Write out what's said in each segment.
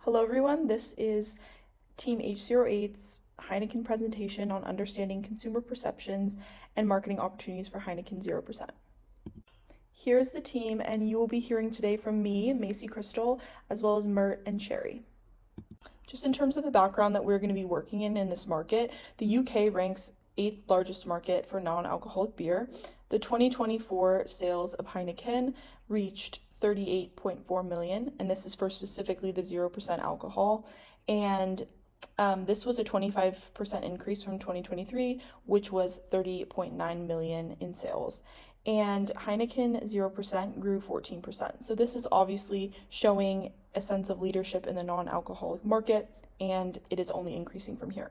Hello everyone, this is Team H08's Heineken presentation on understanding consumer perceptions and marketing opportunities for Heineken 0%. Here's the team, and you will be hearing today from me, Macy Crystal, as well as Mert and Sherry. Just in terms of the background that we're going to be working in this market, the UK ranks 8th largest market for non-alcoholic beer. The 2024 sales of Heineken reached 38.4 million, and this is for specifically the 0% alcohol. And this was a 25% increase from 2023, which was 30.9 million in sales. And Heineken 0% grew 14%. So this is obviously showing a sense of leadership in the non-alcoholic market, and it is only increasing from here.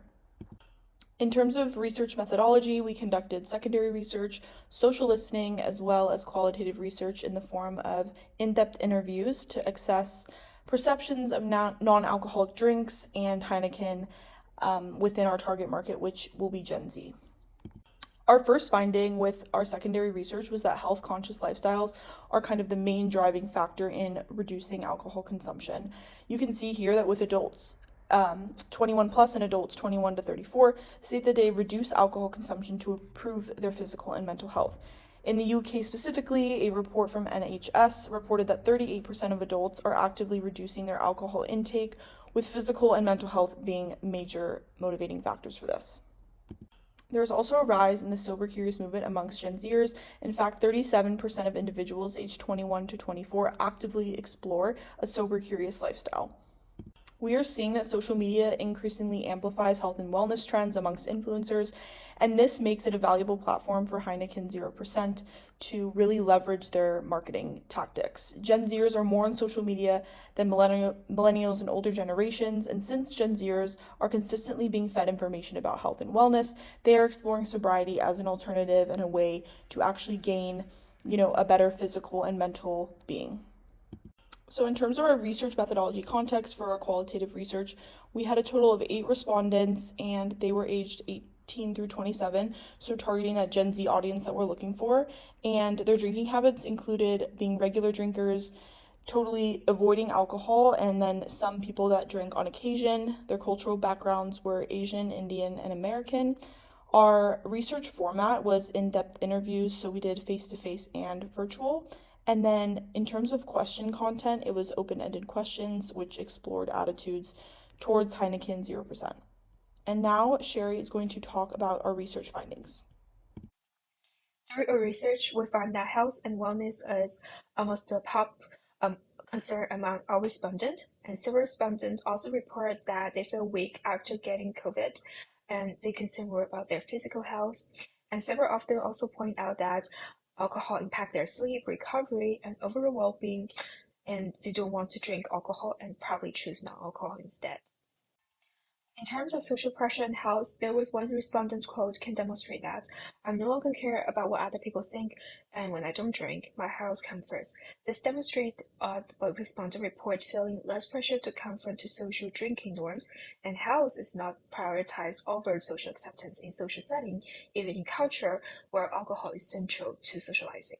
In terms of research methodology, we conducted secondary research, social listening, as well as qualitative research in the form of in-depth interviews to assess perceptions of non-alcoholic drinks and Heineken within our target market, which will be Gen Z. Our first finding with our secondary research was that health-conscious lifestyles are kind of the main driving factor in reducing alcohol consumption. You can see here that with adults 21 plus and adults 21 to 34 state that they reduce alcohol consumption to improve their physical and mental health. In the UK specifically, a report from NHS reported that 38% of adults are actively reducing their alcohol intake, with physical and mental health being major motivating factors for this. There is also a rise in the sober curious movement amongst Gen Zers. In fact, 37% of individuals aged 21 to 24 actively explore a sober curious lifestyle. We are seeing that social media increasingly amplifies health and wellness trends amongst influencers, and this makes it a valuable platform for Heineken 0% to really leverage their marketing tactics. Gen Zers are more on social media than millennials and older generations, and since Gen Zers are consistently being fed information about health and wellness, they are exploring sobriety as an alternative and a way to actually gain, a better physical and mental being. So in terms of our research methodology context for our qualitative research, we had a total of 8 respondents, and they were aged 18 through 27, so targeting that Gen Z audience that we're looking for. And their drinking habits included being regular drinkers, totally avoiding alcohol, and then some people that drink on occasion. Their cultural backgrounds were Asian, Indian, and American. Our research format was in-depth interviews, so we did face-to-face and virtual. And then in terms of question content, it was open-ended questions which explored attitudes towards Heineken 0%. And now Sherry is going to talk about our research findings. Through our research, we found that health and wellness is almost a top concern among our respondents, and several respondents also report that they feel weak after getting COVID, and they concern more about their physical health. And several of them also point out that alcohol impact their sleep, recovery, and overall well-being, and they don't want to drink alcohol and probably choose non-alcohol instead. In terms of social pressure and health, there was one respondent quote can demonstrate that I no longer care about what other people think, and when I don't drink, my health comes first. This demonstrates a respondent report feeling less pressure to conform to social drinking norms, and health is not prioritized over social acceptance in social setting, even in culture where alcohol is central to socializing.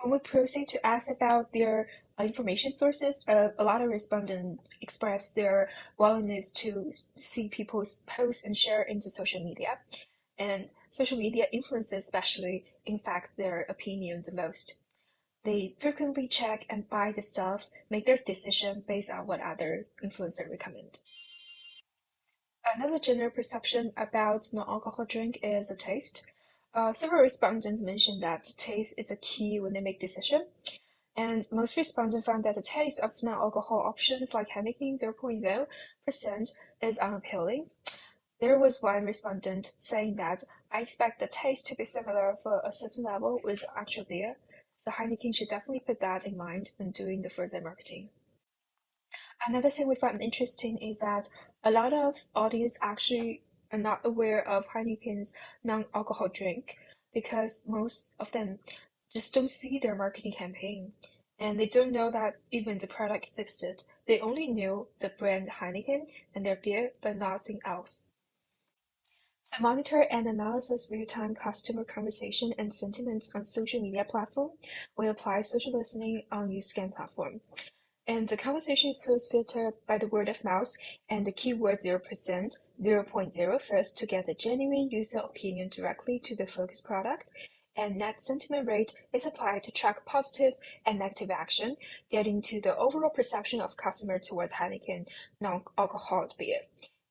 When we proceed to ask about their information sources, a lot of respondents express their willingness to see people's posts and share into social media. And social media influencers especially impact their opinion the most. They frequently check and buy the stuff, make their decision based on what other influencers recommend. Another general perception about non-alcohol drink is the taste. Several respondents mentioned that taste is a key when they make decision, and most respondents found that the taste of non-alcohol options like Heineken 0.0% is unappealing. There was one respondent saying that I expect the taste to be similar for a certain level with actual beer, so Heineken should definitely put that in mind when doing the further marketing. Another thing we found interesting is that a lot of audience actually are not aware of Heineken's non-alcohol drink because most of them just don't see their marketing campaign, and they don't know that even the product existed. They only knew the brand Heineken and their beer, but nothing else. To monitor and analyze real-time customer conversation and sentiments on social media platform, we apply social listening on YouScan platform. And the conversation is first filtered by the word of mouth and the keyword 0%, 0.0 first to get the genuine user opinion directly to the focus product. And net sentiment rate is applied to track positive and negative action, getting to the overall perception of customer towards Heineken non-alcoholic beer.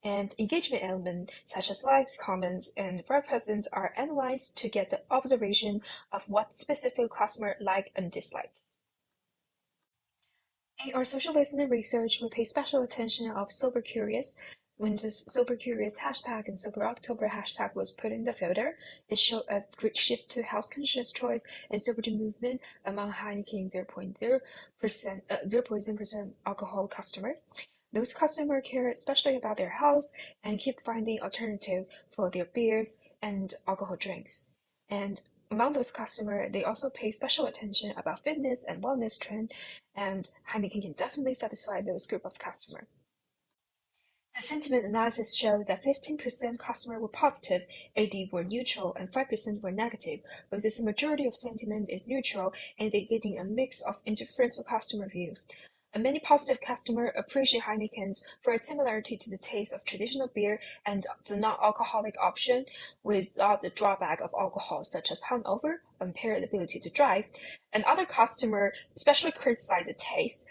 And engagement elements such as likes, comments, and web presence are analyzed to get the observation of what specific customer like and dislike. In our social listener research, we pay special attention of Sober Curious. When the Sober Curious hashtag and Sober October hashtag was put in the filter, it showed a great shift to health conscious choice and sobriety movement among Heineken 0.0% alcohol customer. Those customers care especially about their health and keep finding alternative for their beers and alcohol drinks. And among those customers, they also pay special attention about fitness and wellness trend, and Heineken can definitely satisfy those group of customers. The sentiment analysis showed that 15% customers were positive, 80% were neutral, and 5% were negative, but this majority of sentiment is neutral, indicating a mix of indifference for customer views. And many positive customers appreciate Heineken's for its similarity to the taste of traditional beer and the non-alcoholic option without the drawback of alcohol, such as hangover, impaired ability to drive. And other customers especially criticize the taste,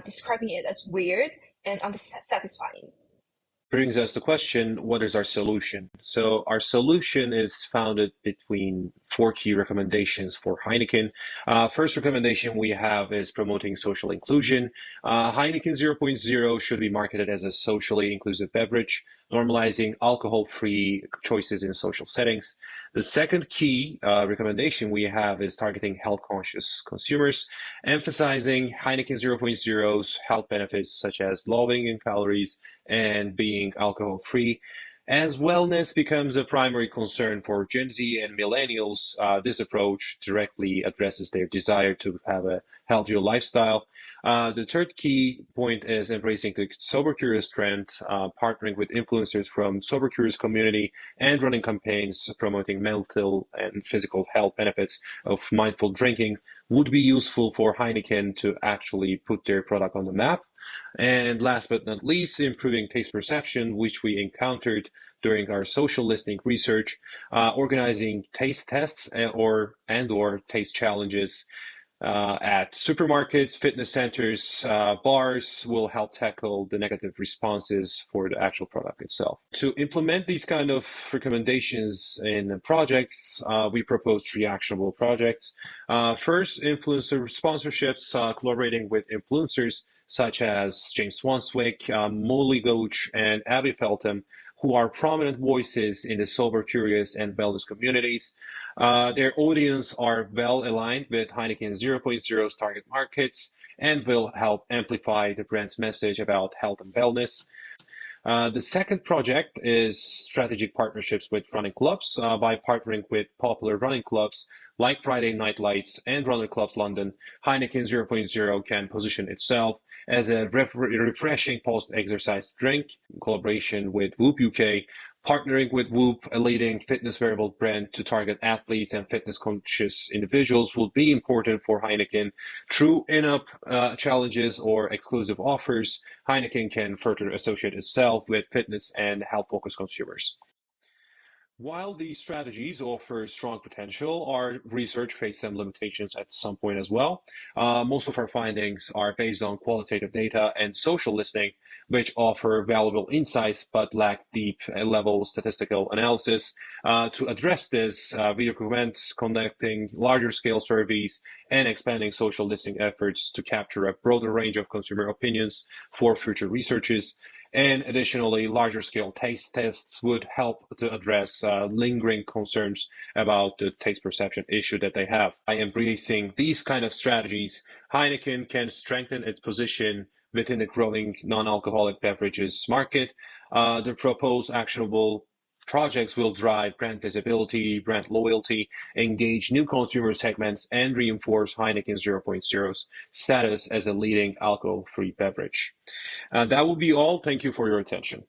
describing it as weird and unsatisfying. Brings us the question, what is our solution? So our solution is founded between four key recommendations for Heineken. First recommendation we have is promoting social inclusion. Heineken 0.0 should be marketed as a socially inclusive beverage, normalizing alcohol-free choices in social settings. The second key recommendation we have is targeting health-conscious consumers, emphasizing Heineken 0.0's health benefits such as lowering in calories and being alcohol-free. As wellness becomes a primary concern for Gen Z and millennials, this approach directly addresses their desire to have a healthier lifestyle. The third key point is embracing the sober curious trend, partnering with influencers from sober curious community and running campaigns promoting mental and physical health benefits of mindful drinking would be useful for Heineken to actually put their product on the map. And last but not least, improving taste perception, which we encountered during our social listening research, organizing taste tests or taste challenges at supermarkets, fitness centers, bars will help tackle the negative responses for the actual product itself. To implement these kind of recommendations in projects, we propose three actionable projects. First, influencer sponsorships, collaborating with influencers such as James Swanswick, Molly Gooch, and Abby Feltham, who are prominent voices in the sober, curious, and wellness communities. Their audience are well aligned with Heineken 0.0's target markets and will help amplify the brand's message about health and wellness. The second project is strategic partnerships with running clubs by partnering with popular running clubs like Friday Night Lights and Runner Clubs London. Heineken 0.0 can position itself as a refreshing post-exercise drink in collaboration with Whoop UK. Partnering with Whoop, a leading fitness wearable brand, to target athletes and fitness-conscious individuals will be important for Heineken. Through in-app challenges or exclusive offers, Heineken can further associate itself with fitness and health-focused consumers. While these strategies offer strong potential, our research faced some limitations at some point as well. Most of our findings are based on qualitative data and social listening, which offer valuable insights but lack deep level statistical analysis. To address this, we recommend conducting larger scale surveys and expanding social listening efforts to capture a broader range of consumer opinions for future researches. And additionally, larger scale taste tests would help to address lingering concerns about the taste perception issue that they have. By embracing these kind of strategies, Heineken can strengthen its position within the growing non-alcoholic beverages market. The proposed actionable projects will drive brand visibility, brand loyalty, engage new consumer segments, and reinforce Heineken 0.0's status as a leading alcohol-free beverage. That will be all. Thank you for your attention.